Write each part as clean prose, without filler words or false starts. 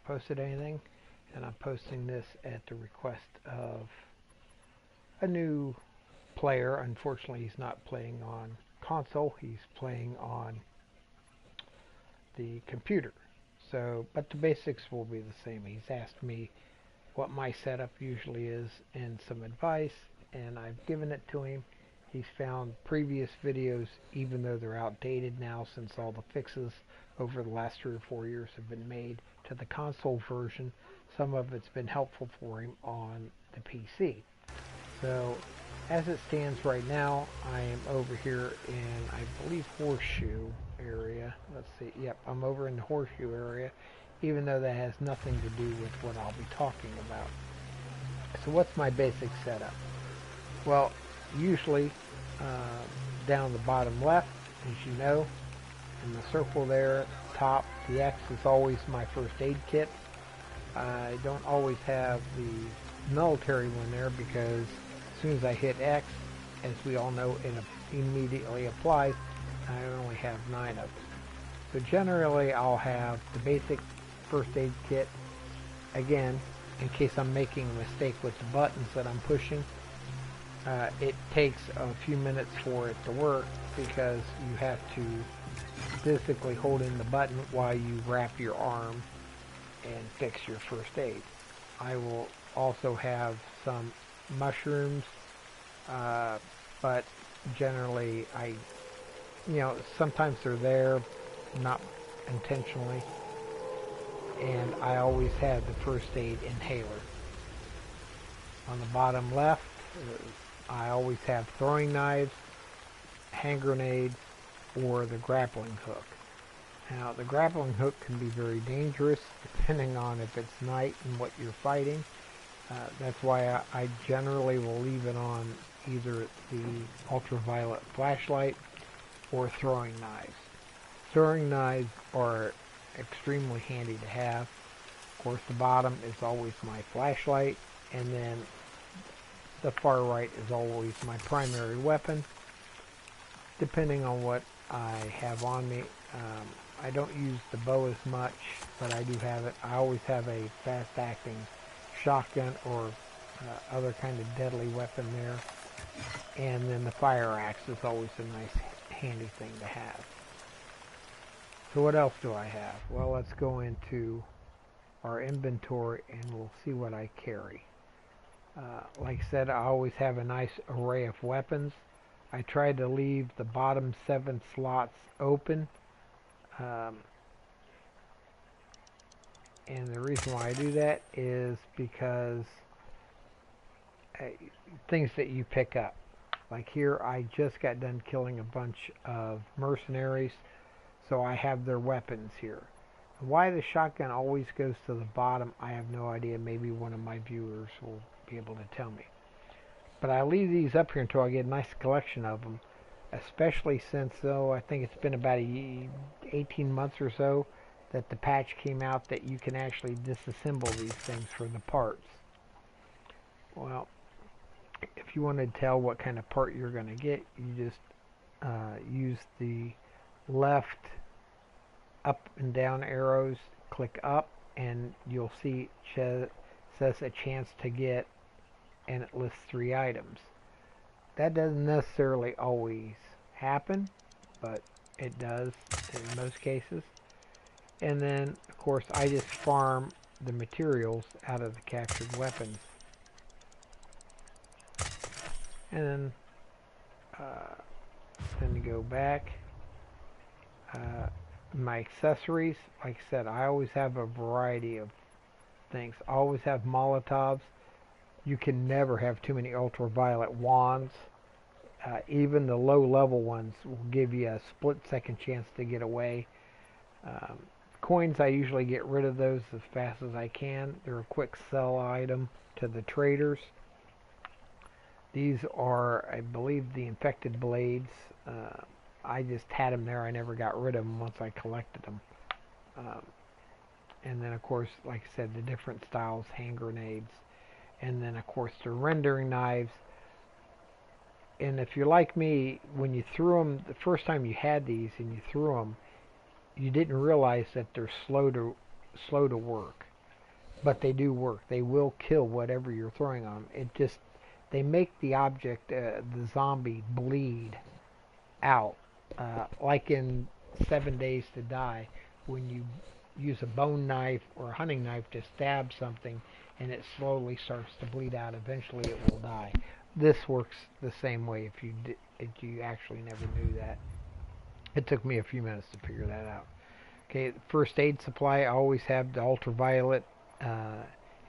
posted anything, and I'm posting this at the request of a new player. Unfortunately, he's not playing on console, he's playing on the computer. So, but the basics will be the same. He's asked me what my setup usually is and some advice, and I've given it to him. He's found previous videos, even though they're outdated now since all the fixes over the last 3 or 4 years have been made to the console version. Some of it's been helpful for him on the PC. So as it stands right now, I am over here in, I believe, Horseshoe area. Let's see. Yep, I'm over in the Horseshoe area, even though that has nothing to do with what I'll be talking about. So what's my basic setup? Well, usually down the bottom left, as you know, in the circle there, top, the X is always my first aid kit. I don't always have the military one there because as soon as I hit X, as we all know, it immediately applies. I only have 9 of them. So generally I'll have the basic first aid kit, again, in case I'm making a mistake with the buttons that I'm pushing. It takes a few minutes for it to work because you have to physically hold in the button while you wrap your arm and fix your first aid. I will also have some mushrooms, but generally sometimes they're there, not intentionally, and I always have the first aid inhaler. On the bottom left, I always have throwing knives, hand grenades, or the grappling hook. Now, the grappling hook can be very dangerous depending on if it's night and what you're fighting. That's why I generally will leave it on either the ultraviolet flashlight or throwing knives. Throwing knives are extremely handy to have. Of course, the bottom is always my flashlight, and then the far right is always my primary weapon, depending on what I have on me. I don't use the bow as much, but I do have it. I always have a fast-acting shotgun or other kind of deadly weapon there. And then the fire axe is always a nice, handy thing to have. So what else do I have? Well, let's go into our inventory and we'll see what I carry. Like I said, I always have a nice array of weapons. I try to leave the bottom 7 slots open. And the reason why I do that is because things that you pick up. Like here, I just got done killing a bunch of mercenaries, so I have their weapons here. Why the shotgun always goes to the bottom, I have no idea. Maybe one of my viewers will be able to tell me. But I leave these up here until I get a nice collection of them, especially since, though, I think it's been about 18 months or so that the patch came out that you can actually disassemble these things for the parts. Well, if you want to tell what kind of part you're going to get, you just use the left up and down arrows, click up, and you'll see it says a chance to get, and it lists 3 items. That doesn't necessarily always happen, but it does in most cases. And then, of course, I just farm the materials out of the captured weapons. And then to go back, my accessories, like I said, I always have a variety of things. I always have Molotovs. You can never have too many ultraviolet wands. Even the low-level ones will give you a split-second chance to get away. Coins, I usually get rid of those as fast as I can. They're a quick sell item to the traders. These are, I believe, the infected blades. I just had them there. I never got rid of them once I collected them. And then, of course, like I said, the different styles, hand grenades. And then, of course, the rendering knives. And if you're like me, when you threw them, the first time you had these and you threw them, you didn't realize that they're slow to work. but they do work. They will kill whatever you're throwing on them. They make the object, the zombie, bleed out. Like in 7 Days to Die, when you use a bone knife or a hunting knife to stab something and it slowly starts to bleed out, eventually it will die. This works the same way if you actually never knew that. It took me a few minutes to figure that out. Okay, first aid supply, I always have the ultraviolet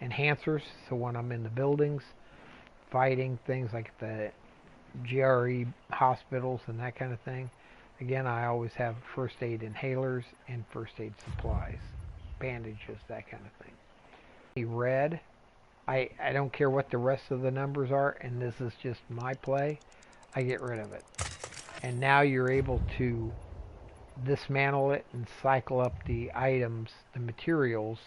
enhancers, so when I'm in the buildings fighting things like the GRE hospitals and that kind of thing, again, I always have first aid inhalers and first aid supplies, bandages, that kind of thing. Red, I don't care what the rest of the numbers are, and this is just my play, I get rid of it. And now you're able to dismantle it and cycle up the items, the materials,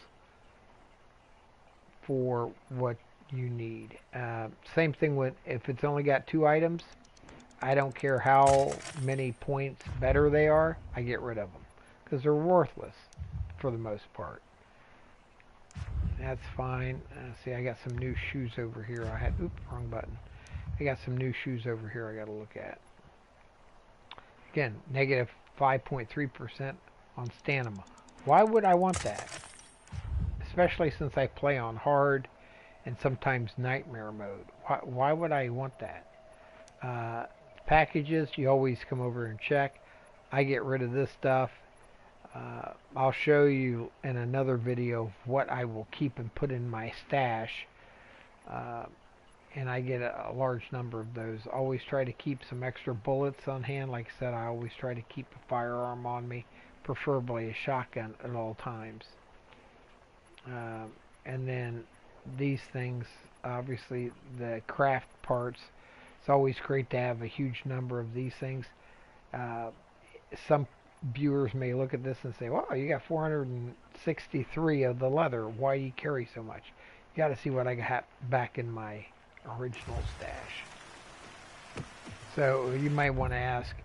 for what you need. Same thing with, if it's only got 2 items, I don't care how many points better they are, I get rid of them. Because they're worthless, for the most part. That's fine. See, I got some new shoes over here. Oops, wrong button. I got some new shoes over here I got to look at. Again, negative 5.3% on stamina. Why would I want that? Especially since I play on hard and sometimes nightmare mode. Why would I want that? Packages, you always come over and check. I get rid of this stuff. I'll show you in another video what I will keep and put in my stash. And I get a large number of those. Always try to keep some extra bullets on hand. Like I said, I always try to keep a firearm on me, preferably a shotgun at all times. And then these things, obviously the craft parts, it's always great to have a huge number of these things. Some viewers may look at this and say, wow, you got 463 of the leather, why do you carry so much? You got to see what I got back in my original stash. So you might want to ask,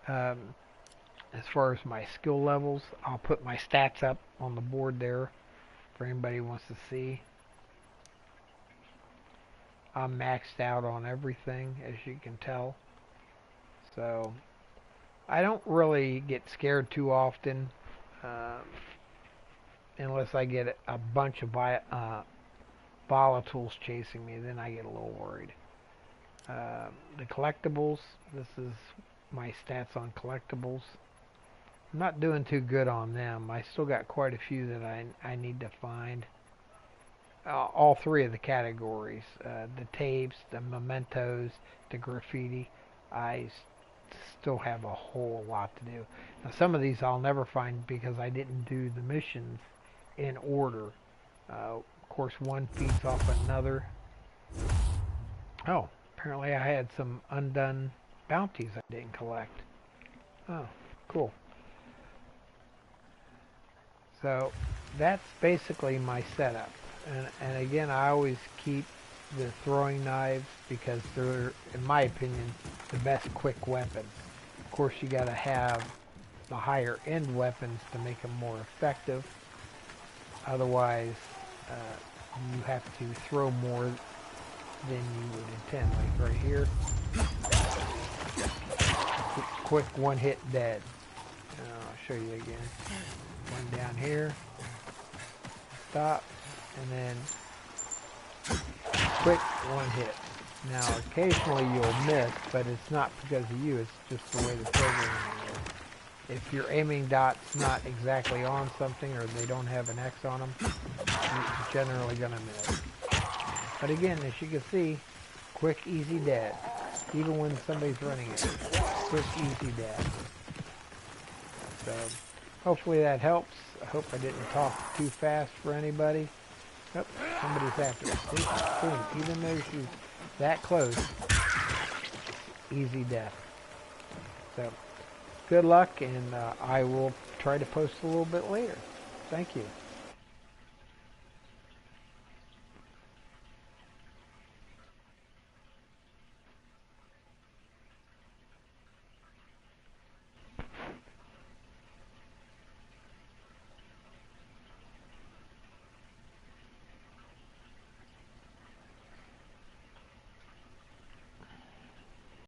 as far as my skill levels, I'll put my stats up on the board there for anybody who wants to see. I'm maxed out on everything, as you can tell. So I don't really get scared too often, unless I get a bunch of volatiles chasing me. Then I get a little worried. The collectibles, this is my stats on collectibles. I'm not doing too good on them. I still got quite a few that I need to find. All 3 of the categories, the tapes, the mementos, the graffiti, I still have a whole lot to do. Now some of these I'll never find because I didn't do the missions in order. Of course, one feeds off another. Oh, apparently I had some undone bounties I didn't collect. Oh, cool. So that's basically my setup. And again, I always keep the throwing knives because they're, in my opinion, the best quick weapon. Of course, you got to have the higher end weapons to make them more effective. Otherwise, you have to throw more than you would intend. Like right here, quick one hit dead. I'll show you again. One down here, stop, and then quick one hit. Now occasionally you'll miss, but it's not because of you, it's just the way the programming is. If your aiming dot's not exactly on something or they don't have an X on them, you're generally going to miss. But again, as you can see, quick, easy dead. Even when somebody's running it, quick, easy dead. So hopefully that helps. I hope I didn't talk too fast for anybody. Oh, somebody's after us. See, boom, even though she's that close, easy death. So good luck, and I will try to post a little bit later. Thank you.